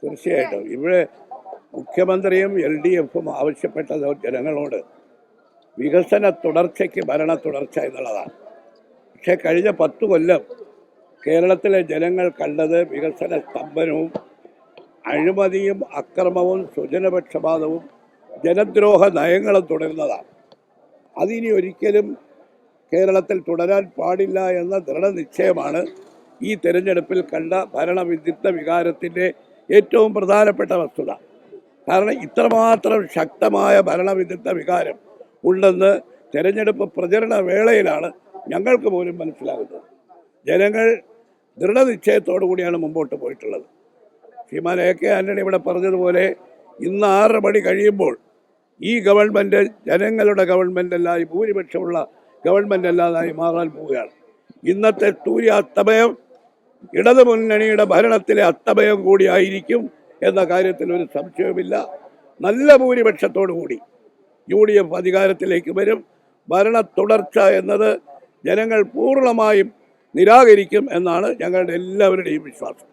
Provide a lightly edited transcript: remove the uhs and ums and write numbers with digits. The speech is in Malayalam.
തീർച്ചയായിട്ടും ഇവിടെ മുഖ്യമന്ത്രിയും LDF-ഉം ആവശ്യപ്പെട്ടത് ജനങ്ങളോട് വികസന തുടർച്ചയ്ക്ക് ഭരണ തുടർച്ച എന്നുള്ളതാണ്. പക്ഷേ കഴിഞ്ഞ 10 കൊല്ലം കേരളത്തിലെ ജനങ്ങൾ കണ്ടത് വികസന സ്തംഭനവും അഴിമതിയും അക്രമവും സ്വജനപക്ഷപാതവും ജനദ്രോഹ നയങ്ങളും തുടരുന്നതാണ്. അതിനി ഒരിക്കലും കേരളത്തിൽ തുടരാൻ പാടില്ല എന്ന ദൃഢനിശ്ചയമാണ് ഈ തെരഞ്ഞെടുപ്പിൽ കണ്ട ഭരണവിരുദ്ധ വികാരത്തിൻ്റെ ഏറ്റവും പ്രധാനപ്പെട്ട വസ്തുത. കാരണം ഇത്രമാത്രം ശക്തമായ ഭരണവിരുദ്ധ വികാരം ഉണ്ടെന്ന് തെരഞ്ഞെടുപ്പ് പ്രചരണ വേളയിലാണ് ഞങ്ങൾക്ക് പോലും മനസ്സിലാകുന്നത്. ജനങ്ങൾ ദൃഢനിശ്ചയത്തോടു കൂടിയാണ് മുമ്പോട്ട് പോയിട്ടുള്ളത്. ശ്രീമാൻ AK ആന്റണി ഇവിടെ പറഞ്ഞതുപോലെ ഇന്ന് 6 മണി കഴിയുമ്പോൾ ഈ ഗവൺമെൻറ് ജനങ്ങളുടെ ഗവൺമെൻറ്റല്ലായി ഭൂരിപക്ഷമുള്ള ഗവൺമെൻറ് അല്ലാതായി മാറാൻ പോവുകയാണ്. ഇന്നത്തെ സൂര്യാസ്തമയം ഇടതു മുന്നണിയുടെ ഭരണത്തിലെ അസ്തമയം കൂടിയായിരിക്കും എന്ന കാര്യത്തിൽ ഒരു സംശയവുമില്ല. നല്ല ഭൂരിപക്ഷത്തോടു കൂടി UDF അധികാരത്തിലേക്ക് വരും. ഭരണ തുടർച്ച എന്നത് ജനങ്ങൾ പൂർണ്ണമായും നിരാകരിക്കും എന്നാണ് ഞങ്ങളുടെ എല്ലാവരുടെയും വിശ്വാസം.